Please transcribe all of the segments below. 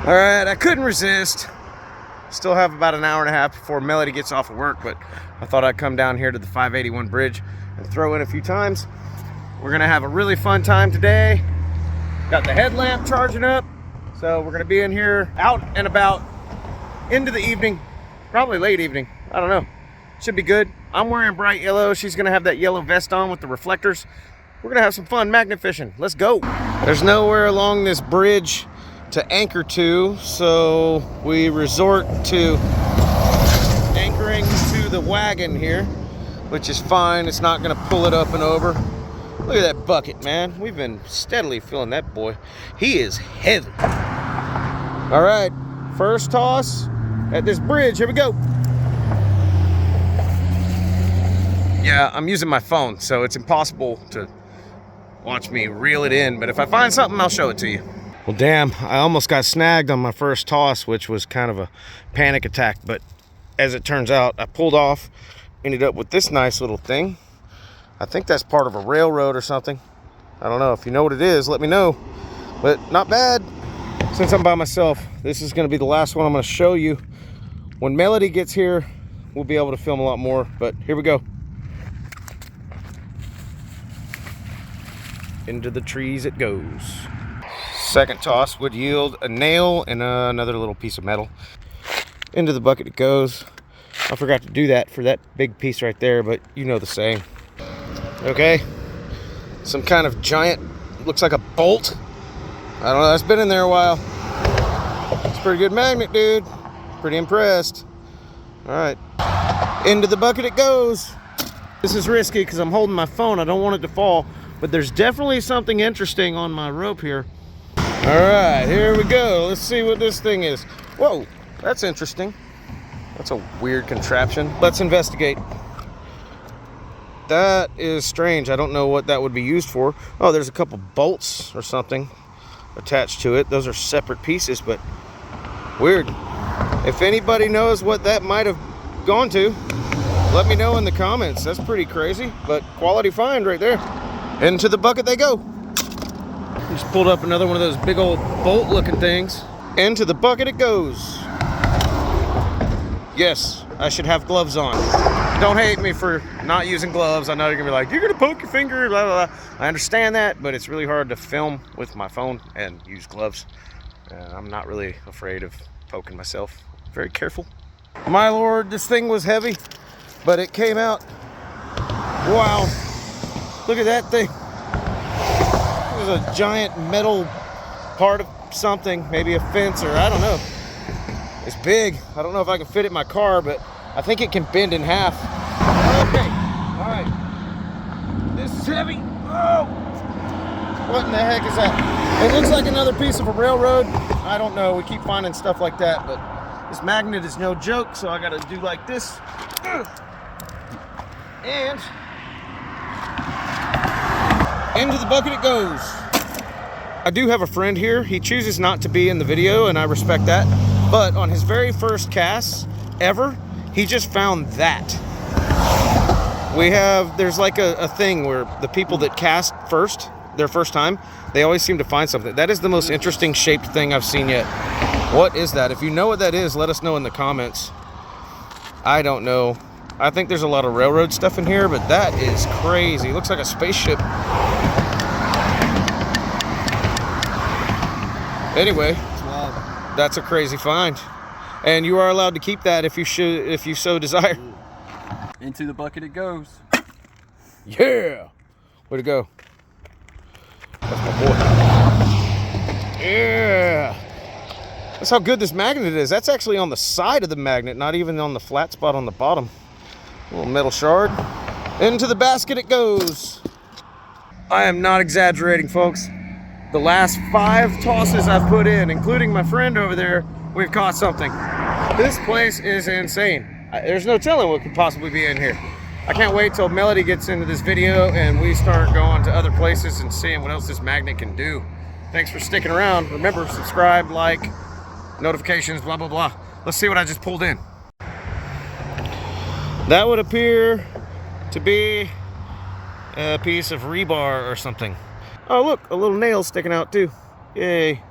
All right, I couldn't resist. Still have about an hour and a half before Melody gets off of work, but I thought I'd come down here to the 581 bridge and throw in a few times. We're gonna have a really fun time today. Got the headlamp charging up, so we're gonna be in here out and about into the evening, probably late evening, I don't know. Should be good. I'm wearing bright yellow. She's gonna have that yellow vest on with the reflectors. We're gonna have some fun magnet fishing. Let's go. There's nowhere along this bridge to anchor to, so we resort to anchoring to the wagon here, which is fine. It's not gonna pull it up and over. Look at that bucket, man. We've been steadily filling that boy. He is heavy. All right, first toss at this bridge. Here we go. Yeah, I'm using my phone, so it's impossible to watch me reel it in, but if I find something, I'll show it to you. Well, damn, I almost got snagged on my first toss, which was kind of a panic attack, but as it turns out, I pulled off, ended up with this nice little thing. I think that's part of a railroad or something. I don't know. If you know what it is, let me know, but not bad. Since I'm by myself, this is gonna be the last one I'm gonna show you. When Melody gets here, we'll be able to film a lot more, but here we go. Into the trees it goes. Second toss would yield a nail and another little piece of metal. Into the bucket it goes. I forgot to do that for that big piece right there, but you know the saying. Okay, some kind of giant, looks like a bolt. I don't know, it's been in there a while. It's a pretty good magnet, dude. Pretty impressed. All right, into the bucket it goes. This is risky because I'm holding my phone. I don't want it to fall, but there's definitely something interesting on my rope here. All right, here we go. Let's see what this thing is. Whoa, that's interesting. That's a weird contraption. Let's investigate. That is strange. I don't know what that would be used for. Oh, there's a couple bolts or something attached to it. Those are separate pieces, but weird. If anybody knows what that might have gone to, let me know in the comments. That's pretty crazy, but quality find right there. Into the bucket they go. Just pulled up another one of those big old bolt looking things. Into the bucket it goes. Yes, I should have gloves on. Don't hate me for not using gloves. I know you're gonna be like, you're gonna poke your finger, blah, blah, blah. I understand that, but it's really hard to film with my phone and use gloves. I'm not really afraid of poking myself. Very careful. My Lord, this thing was heavy, but it came out. Wow, look at that thing. It was a giant metal part of something, maybe a fence or I don't know. It's big. I don't know if I can fit it in my car, but I think it can bend in half. Okay, all right. This is heavy. Oh, what in the heck is that? It looks like another piece of a railroad. I don't know. We keep finding stuff like that, but this magnet is no joke, so I got to do like this. And into the bucket it goes. I do have a friend here. He chooses not to be in the video, and I respect that. But on his very first cast ever, he just found that. There's like a thing where the people that cast first, their first time, they always seem to find something. That is the most interesting shaped thing I've seen yet. What is that? If you know what that is, let us know in the comments. I don't know. I think there's a lot of railroad stuff in here, but that is crazy. It looks like a spaceship. Anyway, that's a crazy find. And you are allowed to keep that if you so desire. Into the bucket it goes. Yeah! Way to go. That's my boy. Yeah! That's how good this magnet is. That's actually on the side of the magnet, not even on the flat spot on the bottom. A little metal shard. Into the basket it goes. I am not exaggerating, folks. The last 5 tosses I've put in, including my friend over there, we've caught something. This place is insane. There's no telling what could possibly be in here. I can't wait till Melody gets into this video and we start going to other places and seeing what else this magnet can do. Thanks for sticking around. Remember, subscribe, like, notifications, blah, blah, blah. Let's see what I just pulled in. That would appear to be a piece of rebar or something. Oh, look, a little nail sticking out too. Yay.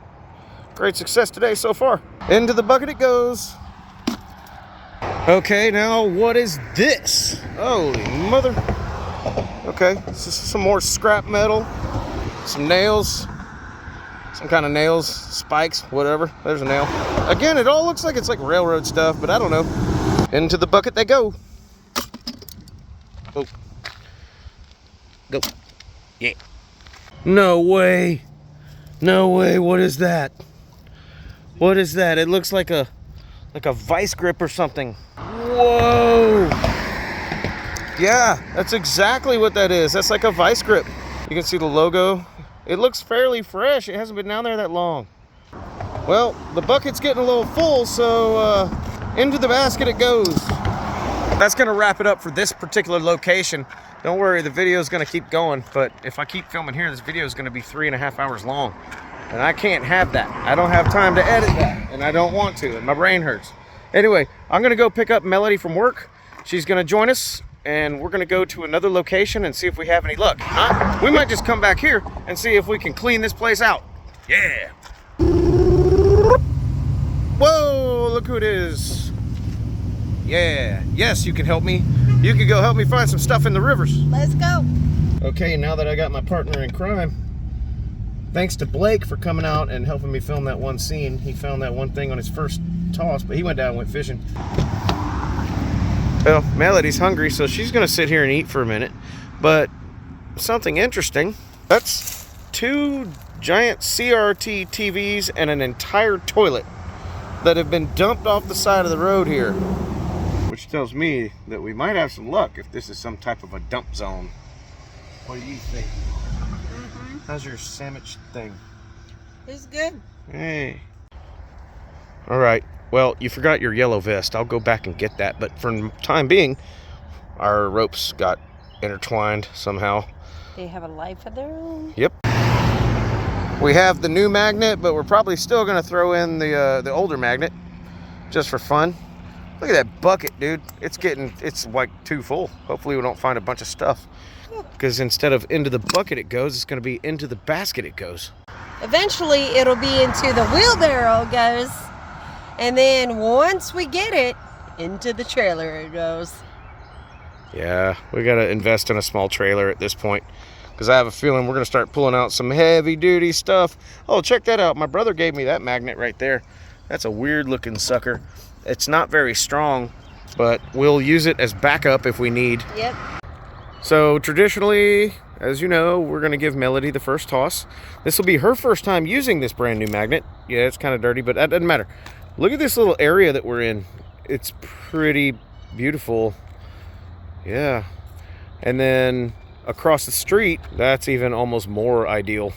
Great success today so far. Into the bucket it goes. Okay, now what is this? Holy mother. Okay, this is some more scrap metal, some nails, some kind of nails, spikes, whatever. There's a nail. Again, it all looks like it's like railroad stuff, but I don't know. Into the bucket they go. Oh. Go. Yeah. No way. No way. What is that? What is that? It looks like a vice grip or something. Whoa. Yeah, that's exactly what that is. That's like a vice grip. You can see the logo. It looks fairly fresh. It hasn't been down there that long. Well, the bucket's getting a little full, so into the basket it goes. That's gonna wrap it up for this particular location. Don't worry, the video is gonna keep going, but if I keep filming here, this video is gonna be 3.5 hours long. And I can't have that. I don't have time to edit that, and I don't want to, and my brain hurts. Anyway, I'm gonna go pick up Melody from work. She's gonna join us, and we're gonna go to another location and see if we have any luck. Huh? We might just come back here and see if we can clean this place out. Yeah. Whoa, look who it is. Yeah, yes, you can help me. You can go help me find some stuff in the rivers. Let's go. Okay, now that I got my partner in crime, thanks to Blake for coming out and helping me film that one scene. He found that one thing on his first toss, but he went down and went fishing. Well, Melody's hungry, so she's gonna sit here and eat for a minute. But something interesting, that's 2 giant CRT TVs and an entire toilet that have been dumped off the side of the road here. Which tells me that we might have some luck if this is some type of a dump zone. What do you think? How's your sandwich thing? It's good. Hey. All right. Well, you forgot your yellow vest. I'll go back and get that. But for the time being, our ropes got intertwined somehow. They have a life of their own. Yep. We have the new magnet, but we're probably still going to throw in the older magnet just for fun. Look at that bucket, dude. It's like too full. Hopefully we don't find a bunch of stuff. Because instead of into the bucket it goes, it's going to be into the basket it goes. Eventually, it'll be into the wheelbarrow it goes. And then once we get it, into the trailer it goes. Yeah, we got to invest in a small trailer at this point. Because I have a feeling we're going to start pulling out some heavy-duty stuff. Oh, check that out. My brother gave me that magnet right there. That's a weird-looking sucker. It's not very strong, but we'll use it as backup if we need. Yep. So traditionally, as you know, we're going to give Melody the first toss. This will be her first time using this brand new magnet. Yeah, it's kind of dirty, but that doesn't matter. Look at this little area that we're in. It's pretty beautiful. Yeah. And then across the street, that's even almost more ideal.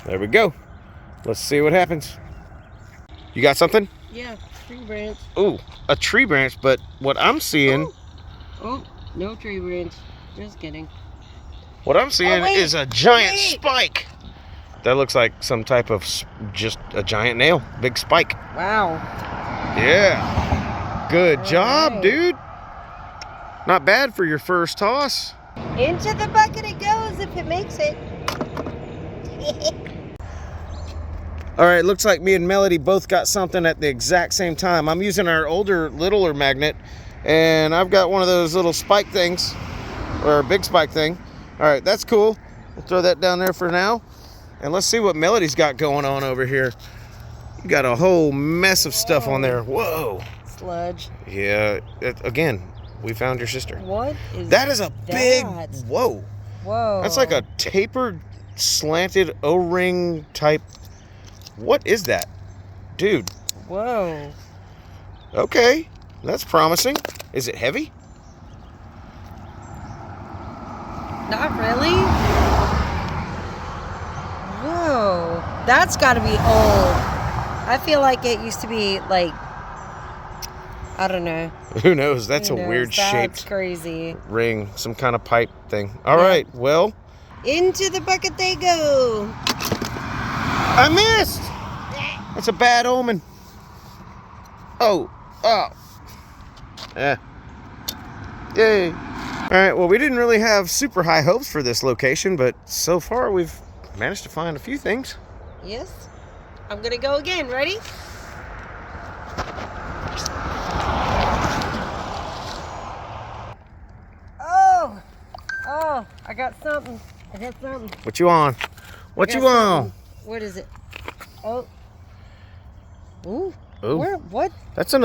There we go. Let's see what happens. You got something? Yeah, tree branch. Ooh, a tree branch, but what I'm seeing... Oh, no tree branch. Just kidding. What I'm seeing is a giant spike. That looks like some type of just a giant nail. Big spike. Wow. Yeah. Good job, dude. Not bad for your first toss. Into the bucket it goes if it makes it. All right, looks like me and Melody both got something at the exact same time. I'm using our littler magnet, and I've got one of those little spike things, or a big spike thing. All right, that's cool. We'll throw that down there for now. And let's see what Melody's got going on over here. You got a whole mess of stuff on there. Whoa. Sludge. Yeah, again, we found your sister. What is that? Is a big, whoa. Whoa. That's like a tapered, slanted O-ring type. What is that? Dude. Whoa. Okay, that's promising. Is it heavy? Not really. Whoa. That's got to be old. I feel like it used to be like, I don't know. Who knows? That's a weird shaped. That's crazy. Ring, some kind of pipe thing. All right, well. Into the bucket they go. I missed. That's a bad omen. Oh. Yay. All right, well, we didn't really have super high hopes for this location, but so far we've managed to find a few things. Yes. I'm gonna go again. Ready? Oh, I got something. What you on? What you on? What is it? Oh. Ooh. Ooh. What? That's an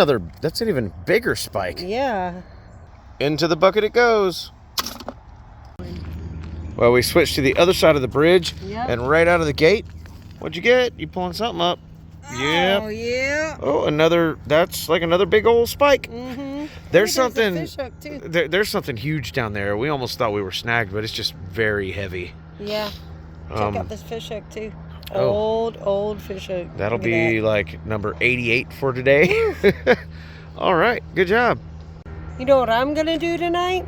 even bigger spike. Yeah. Into the bucket it goes. Well, we switched to the other side of the bridge, and right out of the gate, what'd you get? You pulling something up? Yep. Oh, yeah. Oh, that's like another big old spike. Mm-hmm. There's something, a fish hook too. there's something huge down there. We almost thought we were snagged, but it's just very heavy. Yeah. Check out this fish hook too. Oh. Old fish hook. That'll be like number 88 for today. All right, good job. You know what I'm gonna do tonight?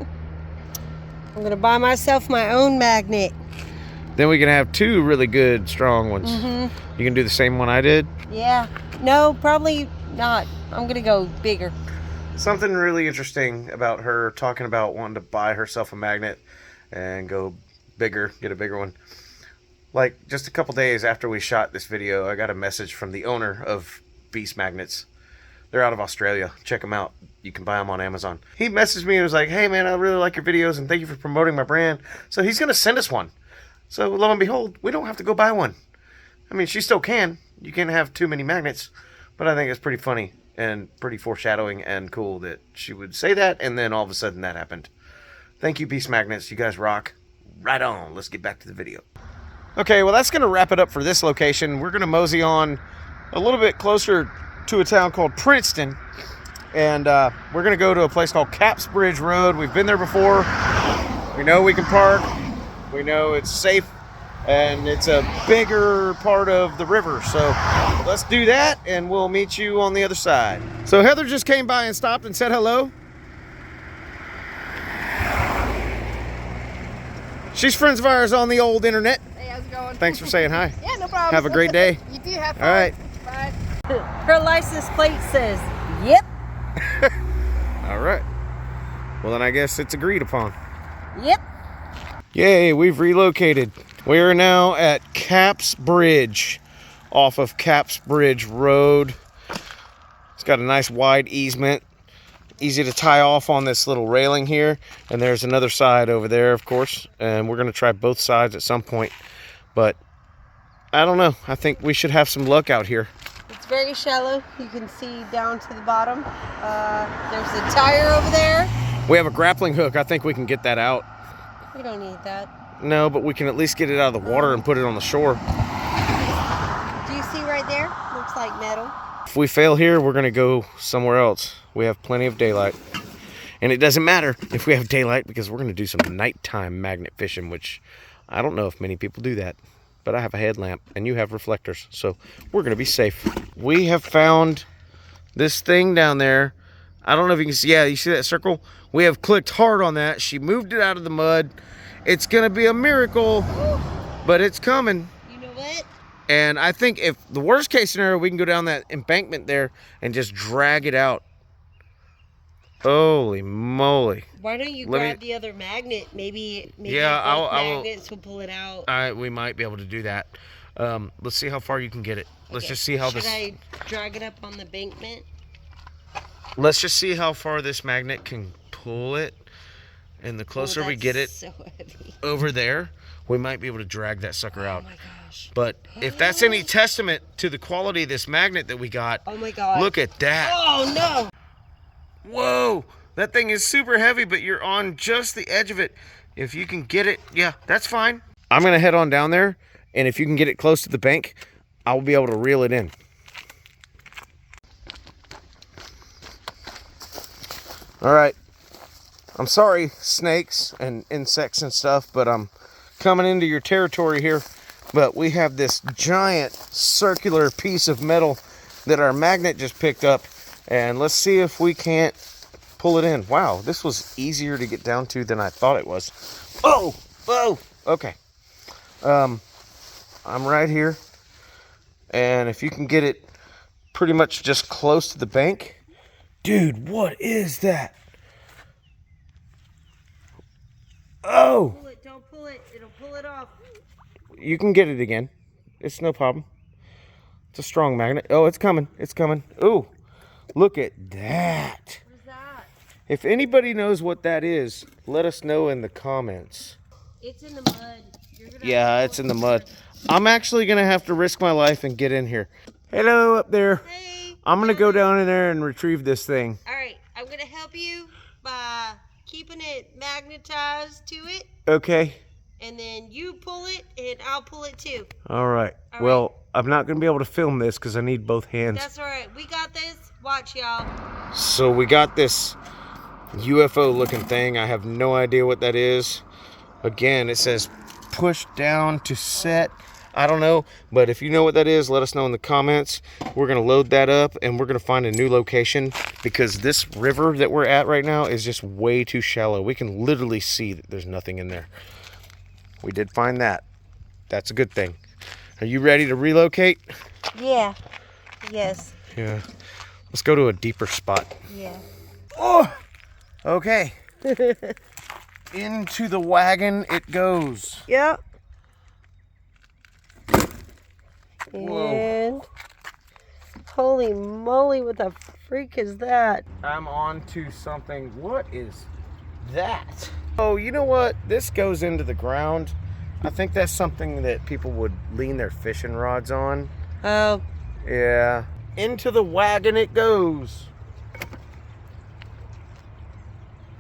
I'm gonna buy myself my own magnet. Then we can have two really good, strong ones. Mm-hmm. You can do the same one I did? Yeah. No, probably not. I'm gonna go bigger. Something really interesting about her talking about wanting to buy herself a magnet and go bigger, get a bigger one. Like, just a couple days after we shot this video, I got a message from the owner of Beast Magnets. They're out of Australia. Check them out. You can buy them on Amazon. He messaged me and was like, hey man, I really like your videos and thank you for promoting my brand. So he's going to send us one. So lo and behold, we don't have to go buy one. I mean, she still can. You can't have too many magnets. But I think it's pretty funny and pretty foreshadowing and cool that she would say that and then all of a sudden that happened. Thank you, Beast Magnets. You guys rock. Right on. Let's get back to the video. Okay, well that's going to wrap it up for this location. We're going to mosey on a little bit closer to a town called Princeton. And we're going to go to a place called Caps Bridge Road. We've been there before. We know we can park. We know it's safe. And it's a bigger part of the river. So let's do that and we'll meet you on the other side. So Heather just came by and stopped and said hello. She's friends of ours on the old internet. Hey, how's it going? Thanks for saying hi. Yeah, no problem. Have a great day. You do have fun. All right. Bye. Her license plate says, yep. All right. Well, then I guess it's agreed upon. Yep. Yay, we've relocated. We are now at Caps Bridge, off of Caps Bridge Road. It's got a nice wide easement. Easy to tie off on this little railing here. And there's another side over there, of course. And we're going to try both sides at some point. But I don't know. I think we should have some luck out here. It's very shallow. You can see down to the bottom. There's a tire over there. We have a grappling hook. I think we can get that out. We don't need that. No, but we can at least get it out of the water and put it on the shore. Do you see right there? Looks like metal. If we fail here, we're going to go somewhere else. We have plenty of daylight. And it doesn't matter if we have daylight because we're going to do some nighttime magnet fishing, which I don't know if many people do that. But I have a headlamp and you have reflectors, so we're going to be safe. We have found this thing down there. I don't know if you can see. Yeah, you see that circle? We have clicked hard on that. She moved it out of the mud. It's going to be a miracle, but it's coming. You know what? And I think if the worst case scenario, we can go down that embankment there and just drag it out. Holy moly. Why don't you grab the other magnet? Maybe yeah, magnets will pull it out. We might be able to do that. Let's see how far you can get it. Let's just see how Should I drag it up on the embankment? Let's just see how far this magnet can pull it. And the closer we get it over there, we might be able to drag that sucker out. Oh my gosh. But if that's any testament to the quality of this magnet that we got, oh my god. Look at that. Oh no. Whoa, that thing is super heavy, but you're on just the edge of it. If you can get it, yeah, that's fine. I'm gonna head on down there, and if you can get it close to the bank, I'll be able to reel it in. All right. I'm sorry, snakes and insects and stuff, but I'm coming into your territory here. But we have this giant circular piece of metal that our magnet just picked up. And let's see if we can't pull it in. Wow, this was easier to get down to than I thought it was. Oh, okay. I'm right here. And if you can get it pretty much just close to the bank. Dude, what is that? Oh! Don't pull it. It'll pull it off. you can get it again. It's no problem. It's a strong magnet. Oh, it's coming. It's coming. Ooh, look at that. What is that? If anybody knows what that is, let us know in the comments. It's in the mud. Yeah, it's in the mud. I'm actually going to have to risk my life and get in here. Hello up there. Hey. I'm going to go down in there and retrieve this thing. All right, I'm going to help you by keeping it magnetized to it. Okay. And then you pull it, and I'll pull it too. All right. All well, right. I'm not going to be able to film this because I need both hands. That's all right. We got this. Watch, y'all. So we got this UFO looking thing. I have no idea what that is. Again, it says push down to set. I don't know, but if you know what that is, let us know in the comments. We're going to load that up and we're going to find a new location because this river that we're at right now is just way too shallow. We can literally see that there's nothing in there. We did find that. That's a good thing. Are you ready to relocate? Yeah. Yes. Yeah. Let's go to a deeper spot. Yeah. Oh! Okay. Into the wagon it goes. Yep. Whoa. And holy moly, what the freak is that? I'm on to something. What is that? Oh, you know what? This goes into the ground. I think that's something that people would lean their fishing rods on. Oh. Yeah. Into the wagon it goes.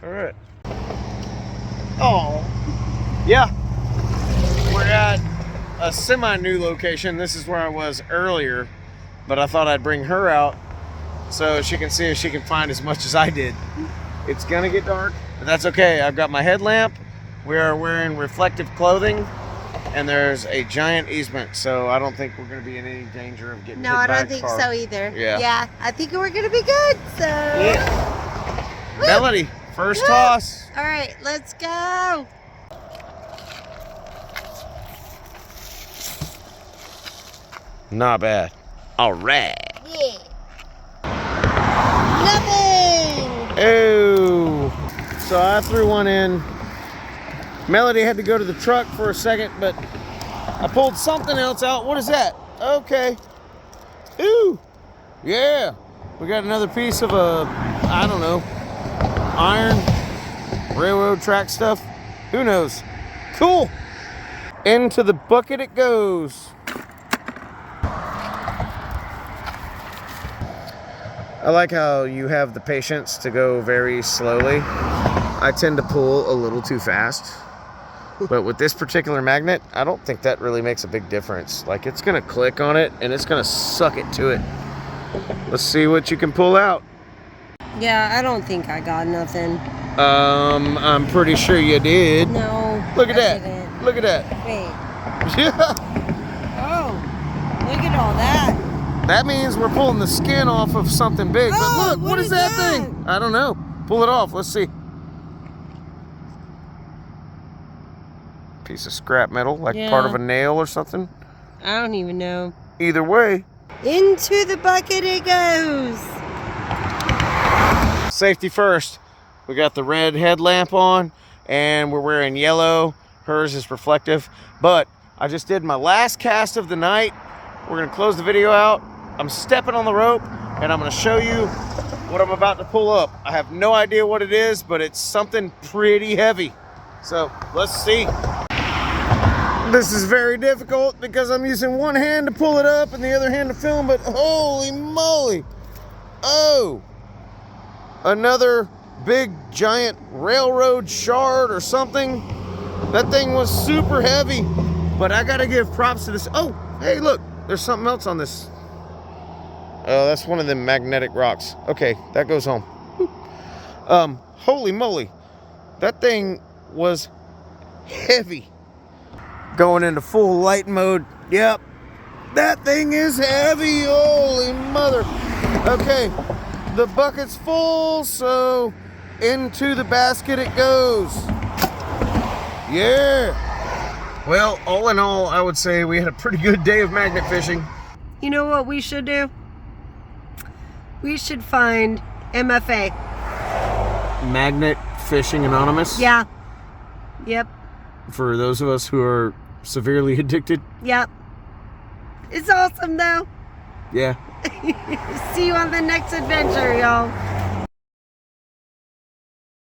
All right. Oh. Yeah. We're at a semi-new location. This is where I was earlier, but I thought I'd bring her out so she can see if she can find as much as I did. It's gonna get dark, but that's okay. I've got my headlamp. We are wearing reflective clothing, and there's a giant easement, so I don't think we're gonna be in any danger of getting hit No, I by a don't think car. so either. Yeah. Yeah, I think we're gonna be good. So. Yeah. Woo! Melody, first Woo! toss. All right, let's go. Not bad. All right. Yeah. Nothing. Oh. So I threw one in. Melody had to go to the truck for a second, but I pulled something else out. What is that? Okay. Ooh. Yeah. We got another piece of I don't know, iron, railroad track stuff. Who knows? Cool. Into the bucket it goes. I like how you have the patience to go very slowly. I tend to pull a little too fast. But with this particular magnet, I don't think that really makes a big difference. Like, it's gonna click on it and it's gonna suck it to it. Let's see what you can pull out. Yeah, I don't think I got nothing. I'm pretty sure you did. No. Look at I that. didn't. Look at that. Wait. Yeah. Oh, look at all that. That means we're pulling the skin off of something big. Oh, but look, what what is is that that? thing? I don't know. Pull it off. Let's see. Piece of scrap metal, like Yeah. part of a nail or something. I don't even know. Either way. Into the bucket it goes. Safety first. We got the red headlamp on and we're wearing yellow. Hers is reflective. But I just did my last cast of the night. We're gonna close the video out. I'm stepping on the rope and I'm gonna show you what I'm about to pull up. I have no idea what it is, but it's something pretty heavy. So let's see. This is very difficult because I'm using one hand to pull it up and the other hand to film, but holy moly. Oh, another big giant railroad shard or something. That thing was super heavy, but I gotta give props to this. Oh, hey, look, there's something else on this. Oh, that's one of them magnetic rocks. Okay, that goes home. Holy moly, that thing was heavy. Going into full light mode. Yep, that thing is heavy. Holy mother. Okay, the bucket's full, so into the basket it goes. Yeah. Well, all in all, I would say we had a pretty good day of magnet fishing. You know what we should do? We should find MFA. Magnet Fishing Anonymous. Yeah. Yep. For those of us who are severely addicted. Yep. It's awesome though. Yeah. See you on the next adventure, y'all.